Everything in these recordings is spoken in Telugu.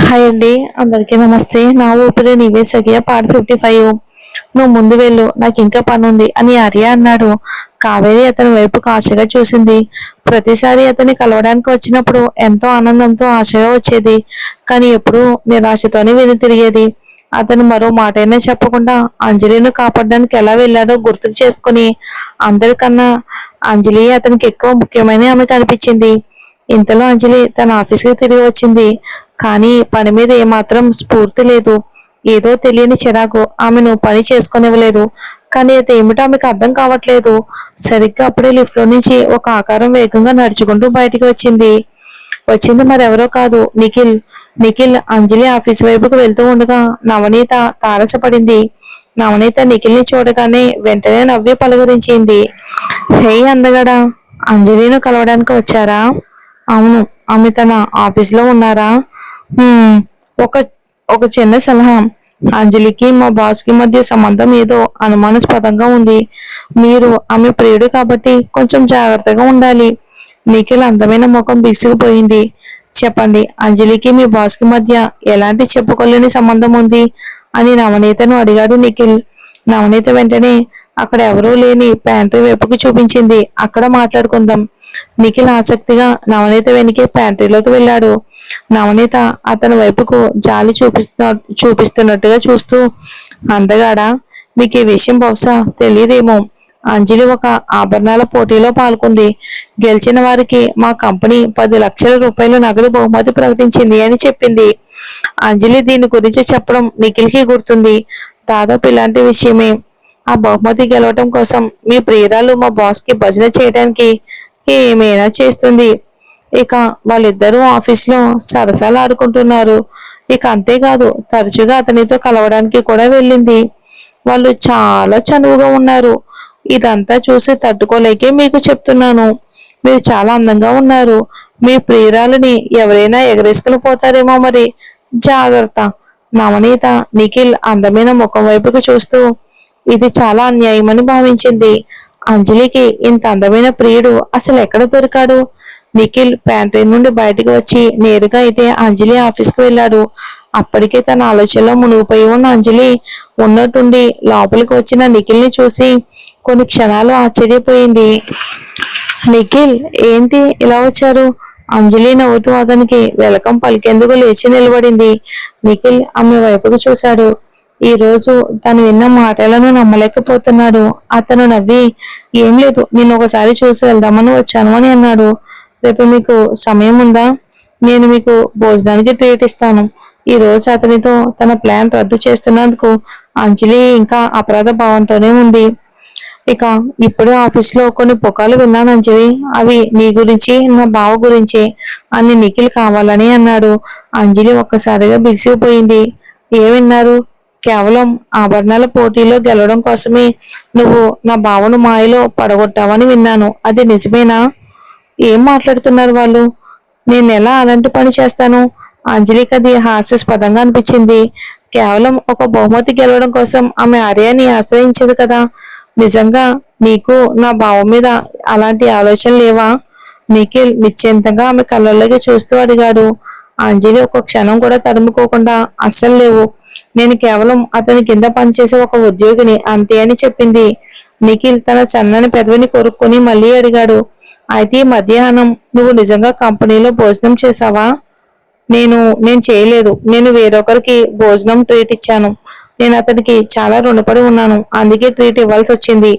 హాయ్ అండి, అందరికీ నమస్తే. నా ఊపిరి నీవే సఖియ పార్ట్ 55. నువ్వు ముందు వెళ్ళు, నాకు ఇంకా పని ఉంది అని ఆర్య అన్నాడు. కావేరి అతని వైపు ఆశగా చూసింది. ప్రతిసారి అతన్ని కలవడానికి వచ్చినప్పుడు ఎంతో ఆనందంతో ఆశగా వచ్చేది, కానీ ఎప్పుడూ నిరాశతోనే తిరిగేది. అతను మరో మాటైనా చెప్పకుండా అంజలిని కాపాడడానికి ఎలా వెళ్ళాడో గుర్తుకు చేసుకుని అందరికన్నా అంజలి అతనికి ఎక్కువ ముఖ్యమైన ఆమె కనిపించింది. ఇంతలో అంజలి తన ఆఫీస్కి తిరిగి వచ్చింది. కానీ పని మీద ఏమాత్రం స్ఫూర్తి లేదు. ఏదో తెలియని చిరాకు ఆమెను పని చేసుకునివ్వలేదు. కానీ అది ఏమిటో ఆమెకు అర్థం కావట్లేదు. సరిగ్గా అప్పుడే లిఫ్ట్ లో నుంచి ఒక ఆకారం వేగంగా నడుచుకుంటూ బయటికి వచ్చింది మరెవరో కాదు, నిఖిల్. నిఖిల్ అంజలి ఆఫీస్ వైపుకు వెళ్తూ ఉండగా నవనీత తారసపడింది. నవనీత నిఖిల్ని చూడగానే వెంటనే నవ్వి పలకరించింది. హే అందగడా, అంజలిని కలవడానికి వచ్చారా? అవును, ఆమె తన ఆఫీస్లో ఉన్నారా? ఒక ఒక చిన్న సలహా. అంజలికి మా బాస్ కి మధ్య సంబంధం ఏదో అనుమానాస్పదంగా ఉంది. మీరు ఆమె ప్రియుడు కాబట్టి కొంచెం జాగ్రత్తగా ఉండాలి. నిఖిల్ అందమైన ముఖం బిగుసుకుపోయింది. చెప్పండి, అంజలికి మీ బాస్ కి మధ్య ఎలాంటి చెప్పుకోలేని సంబంధం ఉంది అని నవనీతను అడిగాడు నిఖిల్. నవనీత వెంటనే అక్కడ ఎవరూ లేని ప్యాంట్రీ వైపుకి చూపించింది. అక్కడ మాట్లాడుకుందాం. నిఖిల్ ఆసక్తిగా నవనీత వెనకే ప్యాంట్రీలోకి వెళ్ళాడు. నవనీత అతని వైపుకు జాలి చూపిస్తున్నట్టుగా చూస్తూ, అందగాడా, మీకు ఈ విషయం బహుశా తెలియదేమో. అంజలి ఒక ఆభరణాల పోటీలో పాల్గొంది. గెలిచిన వారికి మా కంపెనీ 10 లక్షల రూపాయలు నగదు బహుమతి ప్రకటించింది అని చెప్పింది. అంజలి దీని గురించి చెప్పడం నిఖిల్కి గుర్తుంది. దాదాపు ఇలాంటి విషయమే. ఆ బహుమతి గెలవటం కోసం మీ ప్రియురాలు మా బాస్ కి భజన చేయడానికి ఏమైనా చేస్తుంది. ఇక వాళ్ళిద్దరూ ఆఫీస్లో సరసాలు ఆడుకుంటున్నారు. ఇక అంతేకాదు, తరచుగా అతనితో కలవడానికి కూడా వెళ్ళింది. వాళ్ళు చాలా చనువుగా ఉన్నారు. ఇదంతా చూసి తట్టుకోలేకే మీకు చెప్తున్నాను. మీరు చాలా అందంగా ఉన్నారు. మీ ప్రియురాలని ఎవరైనా ఎగరేసుకుని పోతారేమో, మరి జాగ్రత్త. నవనీత నిఖిల్ అందమైన ముఖం వైపుకు చూస్తూ ఇది చాలా అన్యాయమని భావించింది. అంజలికి ఇంత అందమైన ప్రియుడు అసలు ఎక్కడ దొరికాడు? నిఖిల్ ప్యాంట్రీ నుండి బయటకు వచ్చి నేరుగా అయితే అంజలి ఆఫీస్కి వెళ్ళాడు. అప్పటికే తన ఆలోచనలో మునిగిపోయి ఉన్న అంజలి ఉన్నట్టుండి లోపలికి వచ్చిన నిఖిల్ని చూసి కొన్ని క్షణాలు ఆశ్చర్యపోయింది. నిఖిల్, ఏంటి ఇలా వచ్చారు? అంజలి నవ్వుతూ అతనికి వెల్కమ్ పలికేందుకు లేచి నిలబడింది. నిఖిల్ ఆమె వైపుకు చూశాడు. ఈ రోజు తను విన్న మాటలను నమ్మలేకపోతున్నాడు. అతను నవ్వి, ఏం లేదు, నేను ఒకసారి చూసి వెళ్దామని వచ్చాను అని అన్నాడు. రేపు మీకు సమయం ఉందా? నేను మీకు భోజనానికి ట్రీట్ ఇస్తాను. ఈ రోజు అతనితో తన ప్లాన్ రద్దు చేస్తున్నందుకు అంజలి ఇంకా అపరాధ భావంతోనే ఉంది. ఇక ఇప్పుడు ఆఫీస్లో కొన్ని పుకార్లు విన్నాను అంజలి. అవి నీ గురించి, నా బావ గురించి అని నిఖిల్ కావాలని అన్నాడు. అంజలి ఒక్కసారిగా బిగిసిపోయింది. ఏమిన్నారు? కేవలం ఆభరణాల పోటీలో గెలవడం కోసమే నువ్వు నా బావను మాయలో పడగొట్టావని విన్నాను. అది నిజమేనా? ఏం మాట్లాడుతున్నారు వాళ్ళు? నేను ఎలా అలాంటి పని చేస్తాను? అంజలికి అది హాస్యాస్పదంగా అనిపించింది. కేవలం ఒక బహుమతి గెలవడం కోసం ఆమె ఆర్యాని ఆశ్రయించదు కదా. నిజంగా నీకు నా బావ మీద అలాంటి ఆలోచనలు లేవా? నిఖిల్ నిశ్చింతంగా ఆమె కళ్ళల్లోకి చూస్తూ అడిగాడు. అంజలి ఒక క్షణం కూడా తడుముకోకుండా, అస్సలు లేవు. నేను కేవలం అతని కింద పనిచేసే ఒక ఉద్యోగిని, అంతే అని చెప్పింది. నిఖిల్ తన సన్నని పెదవిని కొరుక్కొని మళ్ళీ అడిగాడు. అయితే మధ్యాహ్నం నువ్వు నిజంగా కంపెనీలో భోజనం చేశావా? నేను చేయలేదు. నేను వేరొకరికి భోజనం ట్రీట్ ఇచ్చాను. నేను అతనికి చాలా రుణపడి ఉన్నాను. అందుకే ట్రీట్ ఇవ్వాల్సి వచ్చింది.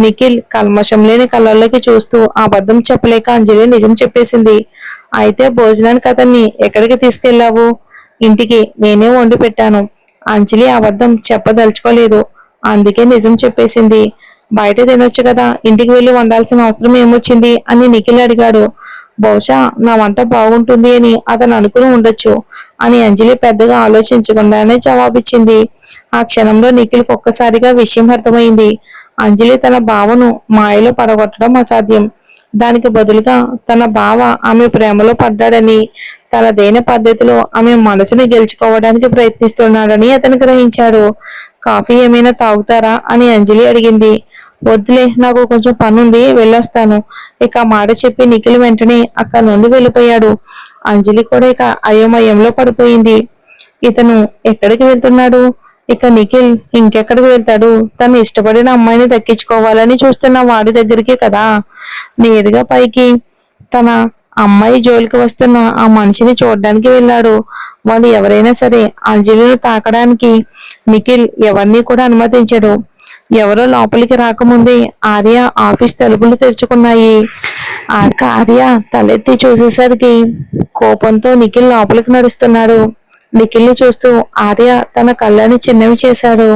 నిఖిల్ కల్మషం లేని కళ్ళల్లోకి చూస్తూ అబద్ధం చెప్పలేక అంజలి నిజం చెప్పేసింది. అయితే భోజనానికి అతన్ని ఎక్కడికి తీసుకెళ్లావు? ఇంటికి, నేనే వండి పెట్టాను. అంజలి అబద్ధం చెప్పదలుచుకోలేదు. అందుకే నిజం చెప్పేసింది. బయట తినొచ్చు కదా, ఇంటికి వెళ్ళి వండాల్సిన అవసరం ఏమొచ్చింది అని నిఖిల్ అడిగాడు. బహుశా నా వంట బాగుంటుంది అని అతను అనుకుని ఉండొచ్చు అని అంజలి పెద్దగా ఆలోచించకుండానే జవాబిచ్చింది. ఆ క్షణంలో నిఖిల్కి ఒక్కసారిగా విషయం అర్థమైంది. అంజలి తన బావను మాయలో పడగొట్టడం అసాధ్యం. దానికి బదులుగా తన బావ ఆమె ప్రేమలో పడ్డాడని, తనదైన పద్ధతిలో ఆమె మనసుని గెలుచుకోవడానికి ప్రయత్నిస్తున్నాడని అతను గ్రహించాడు. కాఫీ ఏమైనా తాగుతారా అని అంజలి అడిగింది. వద్దులే, నాకు కొంచెం పని ఉంది, వెళ్ళొస్తాను. ఇక ఆ మాట చెప్పి నిఖిల్ వెంటనే అక్కడ నుండి వెళ్ళిపోయాడు. అంజలి కూడా ఇక అయోమయంలో పడిపోయింది. ఇతను ఎక్కడికి వెళ్తున్నాడు? ఇక నిఖిల్ ఇంకెక్కడికి వెళ్తాడు? తను ఇష్టపడిన అమ్మాయిని దక్కించుకోవాలని చూస్తున్న వాడి దగ్గరికి కదా నేరుగా పైకి తన అమ్మాయి జోలికి వస్తున్న ఆ మనిషిని చూడడానికి వెళ్ళాడు. వాళ్ళు ఎవరైనా సరే అంజలిని తాకడానికి నిఖిల్ ఎవరిని కూడా అనుమతించడు. ఎవరో లోపలికి రాకముందే ఆర్య ఆఫీస్ తలుపులు తెరుచుకున్నాయి. ఆ ఆర్య తలెత్తి చూసేసరికి కోపంతో నిఖిల్ లోపలికి నడుస్తున్నాడు. నిఖిల్ని చూస్తూ ఆర్య తన కళ్ళని చిన్నవి చేశాడు.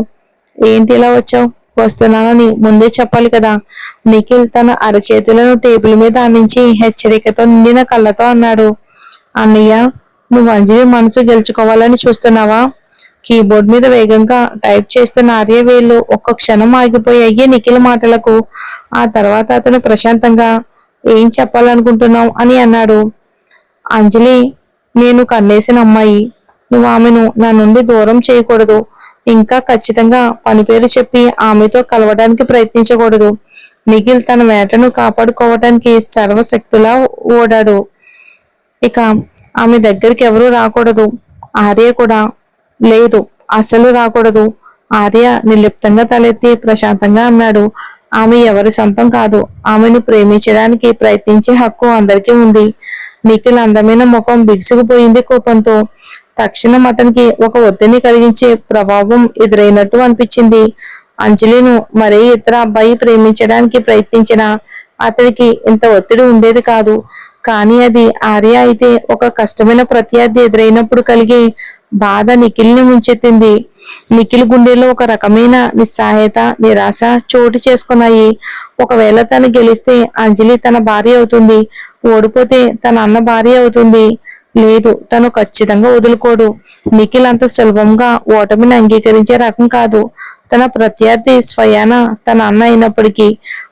ఏంటి ఇలా వచ్చావు? వస్తున్నానని ముందే చెప్పాలి కదా. నిఖిల్ తన అరచేతులను టేబుల్ మీద ఆనించి హెచ్చరికతో నిండిన కళ్ళతో అన్నాడు. అన్నయ్య, నువ్వు అంజలి మనసు గెలుచుకోవాలని చూస్తున్నావా? కీబోర్డ్ మీద వేగంగా టైప్ చేస్తున్న ఆర్య వేళ్ళు ఒక్క క్షణం ఆగిపోయాయి నిఖిల్ మాటలకు. ఆ తర్వాత అతను ప్రశాంతంగా, ఏం చెప్పాలనుకుంటున్నావు అని అన్నాడు. అంజలి నేను కన్నేసిన అమ్మాయి. నువ్వు ఆమెను నా నుండి దూరం చేయకూడదు. ఇంకా ఖచ్చితంగా పని పేరు చెప్పి ఆమెతో కలవడానికి ప్రయత్నించకూడదు. నిఖిల్ తన వేటను కాపాడుకోవటానికి సర్వశక్తులా ఓడాడు. ఇక ఆమె దగ్గరికి ఎవరూ రాకూడదు. ఆర్య కూడా లేదు, అస్సలు రాకూడదు. ఆర్య నిర్లిప్తంగా తలెత్తి ప్రశాంతంగా అన్నాడు. ఆమె ఎవరి సొంతం కాదు. ఆమెను ప్రేమించడానికి ప్రయత్నించే హక్కు అందరికీ ఉంది. నిఖిల్ అందమైన ముఖం బిగుసుకుపోయింది కోపంతో. తక్షణం అతనికి ఒక ఒత్తిడిని కలిగించే ప్రభావం ఎదురైనట్టు అనిపించింది. అంజలిను మరే ఇతర అబ్బాయి ప్రేమించడానికి ప్రయత్నించినా అతనికి ఇంత ఒత్తిడి ఉండేది కాదు. కానీ అది ఆర్య అయితే ఒక కష్టమైన ప్రత్యర్థి ఎదురైనప్పుడు కలిగే బాధ నిఖిల్ని ముంచెత్తింది. నిఖిల్ గుండెలో ఒక రకమైన నిస్సహాయత, నిరాశ చోటు చేసుకున్నాయి. ఒకవేళ తను గెలిస్తే అంజలి తన భార్య అవుతుంది, ఓడిపోతే తన అన్న భార్య అవుతుంది. లేదు, తను ఖచ్చితంగా వదులుకోడు. నిఖిల్ అంత సులభంగా ఓటమిని అంగీకరించే రకం కాదు. తన ప్రత్యర్థి స్వయాన తన అన్న అయినప్పటికీ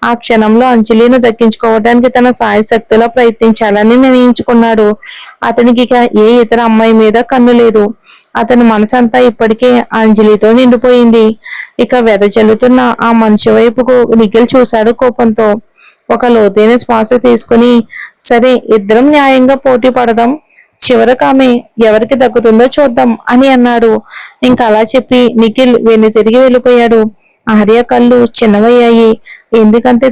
ఆ క్షణంలో అంజలిని దక్కించుకోవడానికి తన సాయశక్తులా ప్రయత్నించాలని నిర్ణయించుకున్నాడు. అతనికి ఇక ఏ ఇతర అమ్మాయి మీద కన్ను లేదు. అతని మనసంతా ఇప్పటికే అంజలితో నిండిపోయింది. ఇక వెదజల్లుతున్న ఆ మనిషి వైపుకు నిఖిల్ చూశాడు కోపంతో. ఒక లోతైన శ్వాస తీసుకుని, సరే, ఇద్దరం న్యాయంగా పోటీ పడదాం, చివరకు ఆమె ఎవరికి దక్కుతుందో చూద్దాం అని అన్నాడు. ఇంకా అలా చెప్పి నిఖిల్ వెన్ను తిరిగి వెళ్ళిపోయాడు. ఆర్య కళ్ళు చిన్నవయ్యాయి. ఎందుకంటే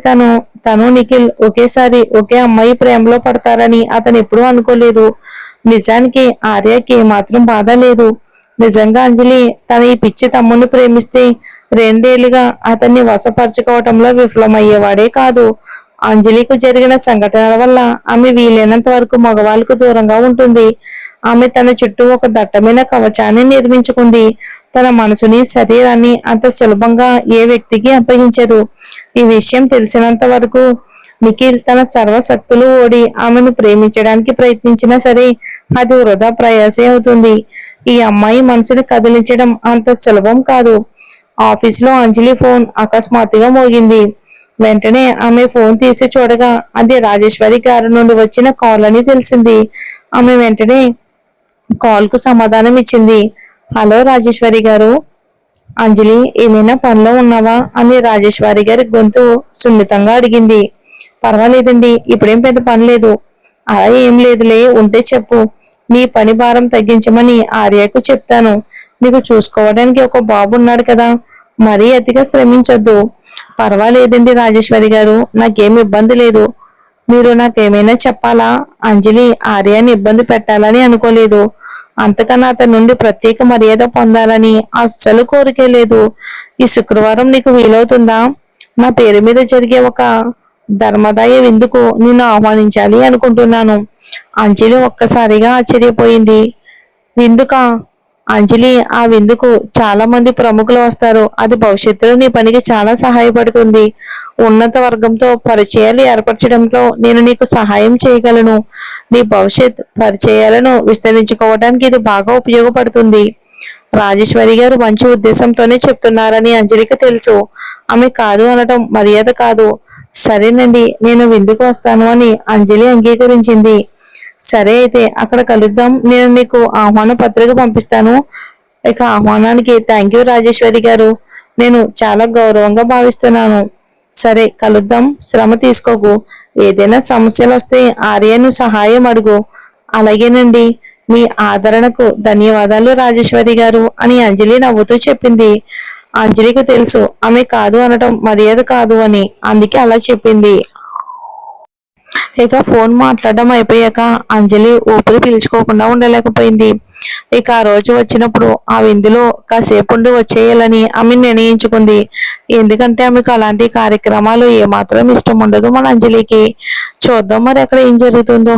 తను నిఖిల్ ఒకేసారి ఒకే అమ్మాయి ప్రేమలో పడతారని అతను ఎప్పుడూ అనుకోలేదు. నిజానికి ఆర్యకి మాత్రం బాధ లేదు. నిజంగా అంజలి తన ఈ పిచ్చి తమ్ముడిని ప్రేమిస్తే 2 ఏళ్లుగా అతన్ని వశపరచుకోవటంలో విఫలమయ్యేవాడే కాదు. అంజలికు జరిగిన సంఘటనల వల్ల ఆమె వీలైనంత వరకు మగవాళ్ళకు దూరంగా ఉంటుంది. ఆమె తన చుట్టూ ఒక దట్టమైన కవచాన్ని నిర్మించుకుంది. తన మనసుని, శరీరాన్ని అంత సులభంగా ఏ వ్యక్తికి అప్పగించదు. ఈ విషయం తెలిసినంత వరకు నిఖిల్ తన సర్వశక్తులు ఓడి ఆమెను ప్రేమించడానికి ప్రయత్నించినా సరే అది వృధా ప్రయాసే అవుతుంది. ఈ అమ్మాయి మనసుని కదిలించడం అంత సులభం కాదు. ఆఫీసులో అంజలి ఫోన్ అకస్మాత్తుగా మోగింది. వెంటనే ఆమె ఫోన్ తీసి చూడగా అది రాజేశ్వరి గారి నుండి వచ్చిన కాల్ అని తెలిసింది. ఆమె వెంటనే కాల్ కు సమాధానం ఇచ్చింది. హలో రాజేశ్వరి గారు. అంజలి, ఏమైనా పనిలో ఉన్నావా అని రాజేశ్వరి గారి గొంతు సున్నితంగా అడిగింది. పర్వాలేదండి, ఇప్పుడేం పెద్ద పని లేదు. అలా ఏం లేదులే, ఉంటే చెప్పు. నీ పని భారం తగ్గించమని ఆర్యకు చెప్తాను. నీకు చూసుకోవడానికి ఒక బాబు ఉన్నాడు కదా, మరీ అతిగా శ్రమించొద్దు. పర్వాలేదండి రాజేశ్వరి గారు, నాకేం ఇబ్బంది లేదు. మీరు నాకేమైనా చెప్పాలా? అంజలి ఆర్యాన్ని ఇబ్బంది పెట్టాలని అనుకోలేదు. అంతకన్నా అతని నుండి ప్రత్యేక మర్యాద పొందాలని అస్సలు కోరికే లేదు. ఈ శుక్రవారం నీకు వీలవుతుందా? నా పేరు మీద జరిగే ఒక ధర్మదాయ విందుకు నిన్ను ఆహ్వానించాలి అనుకుంటున్నాను. అంజలి ఒక్కసారిగా ఆశ్చర్యపోయింది. విందుకా? అంజలి, ఆ విందుకు చాలా మంది ప్రముఖులు వస్తారు. అది భవిష్యత్తులో నీ పనికి చాలా సహాయపడుతుంది. ఉన్నత వర్గంతో పరిచయాలు ఏర్పరచడంలో నేను నీకు సహాయం చేయగలను. నీ భవిష్యత్ పరిచయాలను విస్తరించుకోవడానికి ఇది బాగా ఉపయోగపడుతుంది. రాజేశ్వరి గారు మంచి ఉద్దేశంతోనే చెప్తున్నారని అంజలికి తెలుసు. ఆమె కాదు అనటం మర్యాద కాదు. సరేనండి, నేను విందుకు వస్తాను అని అంజలి అంగీకరించింది. సరే అయితే అక్కడ కలుద్దాం. నేను నీకు ఆహ్వాన పత్రిక పంపిస్తాను. ఇక ఆహ్వానానికి థ్యాంక్ యూ రాజేశ్వరి గారు, నేను చాలా గౌరవంగా భావిస్తున్నాను. సరే కలుద్దాం, శ్రమ తీసుకోకు. ఏదైనా సమస్యలు వస్తే ఆర్యను సహాయం అడుగు. అలాగేనండి, మీ ఆదరణకు ధన్యవాదాలు రాజేశ్వరి గారు అని అంజలి నవ్వుతూ చెప్పింది. అంజలికి తెలుసు ఆమె కాదు అనటం మర్యాద కాదు అని, అందుకే అలా చెప్పింది. ఇక ఫోన్ మాట్లాడడం అయిపోయాక అంజలి ఊపిరి పీల్చుకోకుండా ఉండలేకపోయింది. ఇక ఆ రోజు వచ్చినప్పుడు ఆ విందులో కాసేపు ఉండి వచ్చేయాలని ఆమె నిర్ణయించుకుంది. ఎందుకంటే ఆమెకు అలాంటి కార్యక్రమాలు ఏమాత్రం ఇష్టం ఉండదు మన అంజలికి. చూద్దాం మరి అక్కడ ఏం జరుగుతుందో.